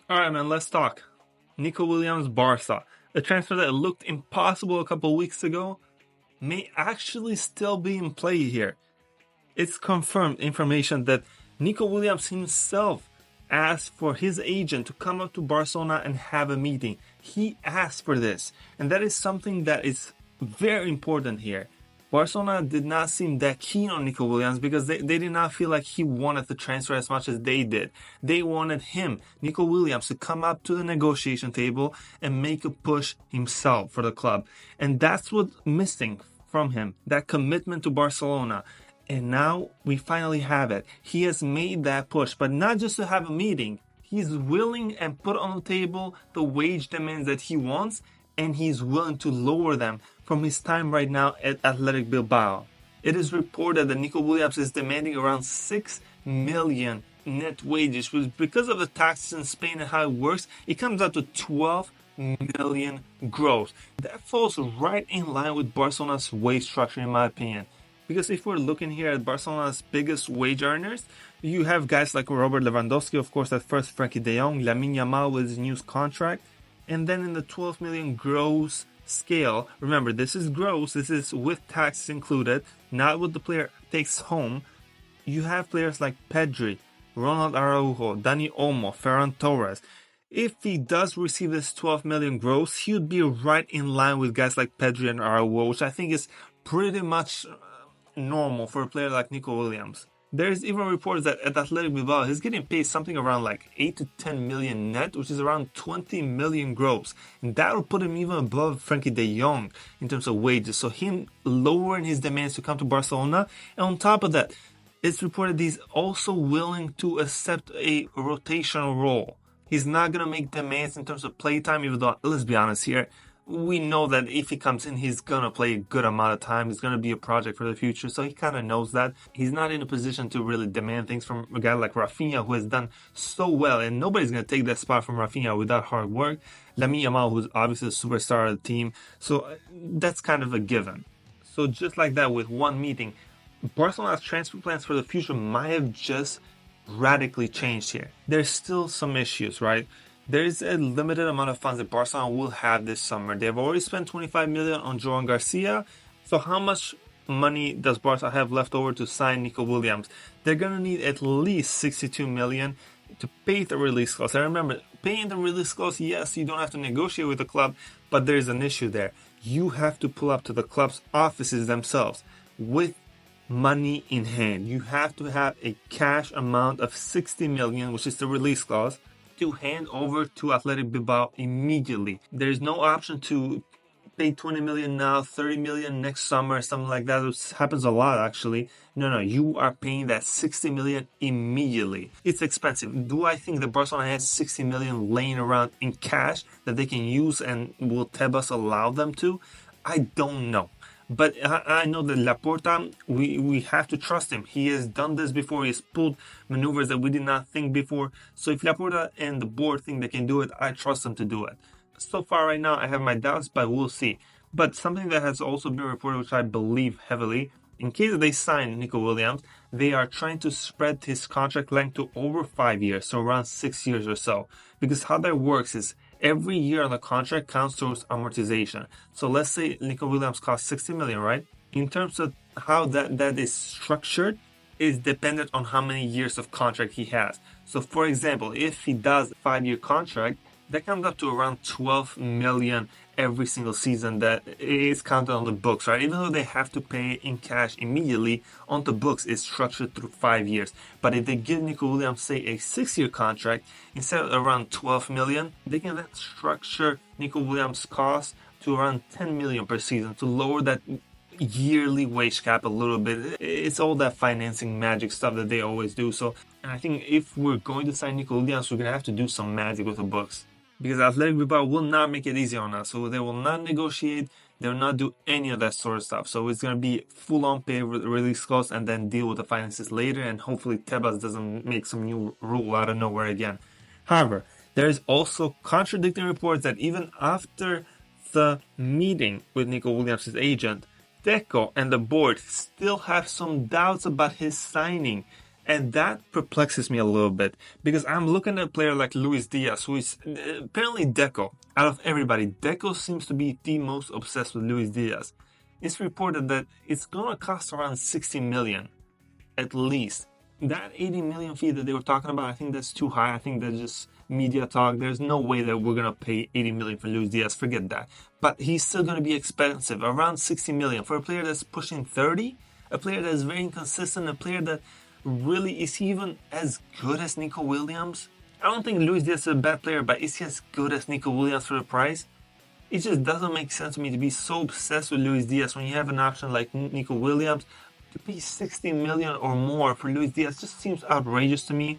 Alright, man, let's talk. Nico Williams, Barca. A transfer that looked impossible a couple weeks ago may actually still be in play here. It's confirmed information that Nico Williams himself asked for his agent to come up to Barcelona and have a meeting. He asked for this, and that is something that is very important here. Barcelona did not seem that keen on Nico Williams because they did not feel like he wanted the transfer as much as they did. They wanted him, Nico Williams, to come up to the negotiation table and make a push himself for the club. And that's what's missing from him, that commitment to Barcelona. And now we finally have it. He has made that push, but not just to have a meeting. He's willing and put on the table the wage demands that he wants, and he's willing to lower them from his time right now at Athletic Bilbao. It is reported that Nico Williams is demanding around 6 million net wages, which because of the taxes in Spain and how it works, it comes out to 12 million gross. That falls right in line with Barcelona's wage structure, in my opinion. Because if we're looking here at Barcelona's biggest wage earners, you have guys like Robert Lewandowski, of course, at first Frankie de Jong, Lamine Yamal with his new contract, and then in the 12 million gross scale, remember this is gross, this is with taxes included, not what the player takes home, you have players like Pedri, Ronald Araujo, Dani Olmo, Ferran Torres. If he does receive this 12 million gross, he would be right in line with guys like Pedri and Araujo, which I think is pretty much normal for a player like Nico Williams. There's even reports that at Athletic Bilbao, he's getting paid something around like 8 to 10 million net, which is around 20 million gross. And that will put him even above Frankie de Jong in terms of wages. So him lowering his demands to come to Barcelona. And on top of that, it's reported he's also willing to accept a rotational role. He's not going to make demands in terms of playtime, even though, let's be honest here, we know that if he comes in, he's going to play a good amount of time. He's going to be a project for the future. So he kind of knows that. He's not in a position to really demand things from a guy like Rafinha, who has done so well. And nobody's going to take that spot from Rafinha without hard work. Lamine Yamal, who's obviously the superstar of the team. So that's kind of a given. So just like that, with one meeting, Barcelona's transfer plans for the future might have just radically changed here. There's still some issues, right? There is a limited amount of funds that Barcelona will have this summer. They've already spent 25 million on Joan Garcia. So how much money does Barca have left over to sign Nico Williams? They're going to need at least 62 million to pay the release clause. And remember, paying the release clause, yes, you don't have to negotiate with the club, but there's an issue there. You have to pull up to the club's offices themselves with money in hand. You have to have a cash amount of 60 million, which is the release clause, to hand over to Athletic Bilbao immediately. There's no option to pay 20 million now, 30 million next summer, something like that, which happens a lot actually. No, you are paying that 60 million immediately. It's expensive. Do I think that Barcelona has 60 million laying around in cash that they can use, and will Tebas allow them to? I don't know. But I know that Laporta, we have to trust him. He has done this before. He has pulled maneuvers that we did not think before. So if Laporta and the board think they can do it, I trust them to do it. So far right now, I have my doubts, but we'll see. But something that has also been reported, which I believe heavily, in case they sign Nico Williams, they are trying to spread his contract length to over 5 years, so around 6 years or so. Because how that works is, every year on the contract counts towards amortization. So let's say Nico Williams costs 60 million, right? In terms of how that is structured, is dependent on how many years of contract he has. So for example, if he does a 5-year contract, that comes up to around 12 million every single season that is counted on the books, right? Even though they have to pay in cash immediately, on the books it's structured through 5 years. But if they give Nico Williams, say, a 6-year contract, instead of around 12 million, they can then structure Nico Williams' cost to around 10 million per season to lower that yearly wage cap a little bit. It's all that financing magic stuff that they always do. So, and I think if we're going to sign Nico Williams, we're going to have to do some magic with the books. Because Athletic Bilbao will not make it easy on us. So they will not negotiate. They will not do any of that sort of stuff. So it's going to be full-on pay release costs and then deal with the finances later. And hopefully Tebas doesn't make some new rule out of nowhere again. However, there is also contradicting reports that even after the meeting with Nico Williams' agent, Deco and the board still have some doubts about his signing. And that perplexes me a little bit because I'm looking at a player like Luis Diaz, who is apparently Deco. Out of everybody, Deco seems to be the most obsessed with Luis Diaz. It's reported that it's going to cost around 60 million, at least. That 80 million fee that they were talking about, I think that's too high. I think that's just media talk. There's no way that we're going to pay 80 million for Luis Diaz. Forget that. But he's still going to be expensive, around 60 million. For a player that's pushing 30, a player that's very inconsistent, a player that really, is he even as good as Nico Williams? I don't think Luis Diaz is a bad player, but is he as good as Nico Williams for the price? It just doesn't make sense to me to be so obsessed with Luis Diaz when you have an option like Nico Williams. To pay 60 million or more for Luis Diaz just seems outrageous to me.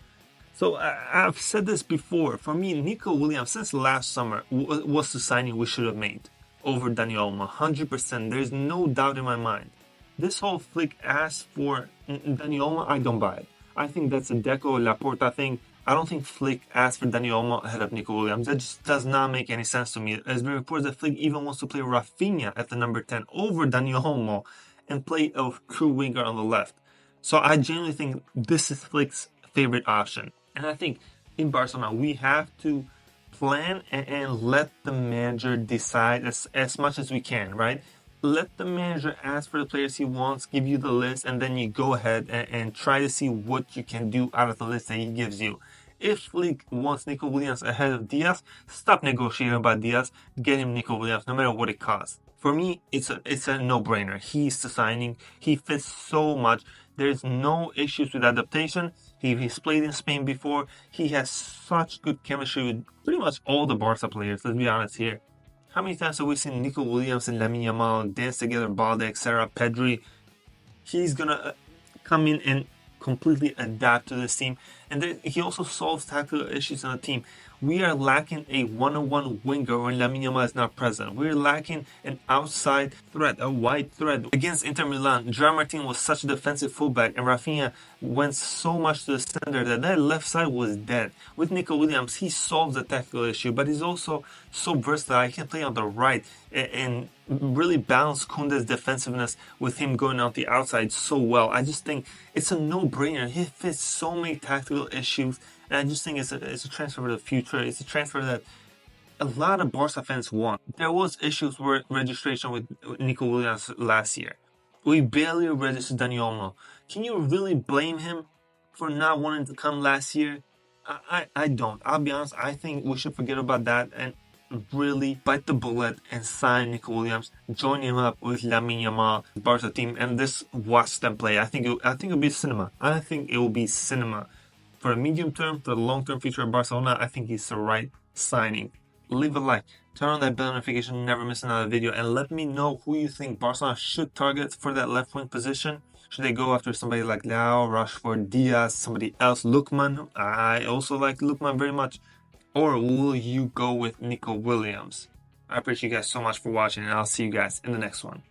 So I've said this before. For me, Nico Williams, since last summer, was the signing we should have made over Dani Olmo. 100%. There's no doubt in my mind. This whole Flick ask for Dani Olmo, I don't buy it. I think that's a Deco Laporta thing. I don't think Flick asked for Dani Olmo ahead of Nico Williams. That just does not make any sense to me. There's been reports that Flick even wants to play Rafinha at the number 10 over Dani Olmo and play a true winger on the left. So I genuinely think this is Flick's favorite option. And I think in Barcelona, we have to plan and let the manager decide as much as we can, right? Let the manager ask for the players he wants, give you the list, and then you go ahead and try to see what you can do out of the list that he gives you. If Flick wants Nico Williams ahead of Diaz, stop negotiating about Diaz, get him Nico Williams, no matter what it costs. For me, it's a no-brainer. He's the signing. He fits so much. There's no issues with adaptation. He's played in Spain before. He has such good chemistry with pretty much all the Barca players, let's be honest here. How many times have we seen Nico Williams and Lamine Yamal dance together, Balde, etc., Pedri? He's going to come in and completely adapt to this team. And then he also solves tactical issues on the team. We are lacking a one-on-one winger when Lamine Yamal is not present. We're lacking an outside threat, a wide threat. Against Inter Milan, Gerard Martin was such a defensive fullback, and Rafinha went so much to the center that left side was dead. With Nico Williams, he solves the tactical issue, but he's also so versatile. He can play on the right and really balance Koundé's defensiveness with him going on the outside so well. I just think it's a no-brainer. He fits so many tactical issues, and I just think it's a transfer for the future. It's a transfer that a lot of Barca fans want. There was issues with registration with Nico Williams last year. We barely registered Dani Olmo. Can you really blame him for not wanting to come last year? I don't. I'll be honest, I think we should forget about that and really bite the bullet and sign Nico Williams, join him up with Lamine Yamal, Barca team, and just watch them play. I think it'll be cinema. I think it will be cinema. For the medium term, for the long term future of Barcelona, I think he's the right signing. Leave a like, turn on that bell notification, never miss another video, and let me know who you think Barcelona should target for that left wing position. Should they go after somebody like Leao, Rashford, Diaz, somebody else, Lookman? I also like Lookman very much. Or will you go with Nico Williams? I appreciate you guys so much for watching, and I'll see you guys in the next one.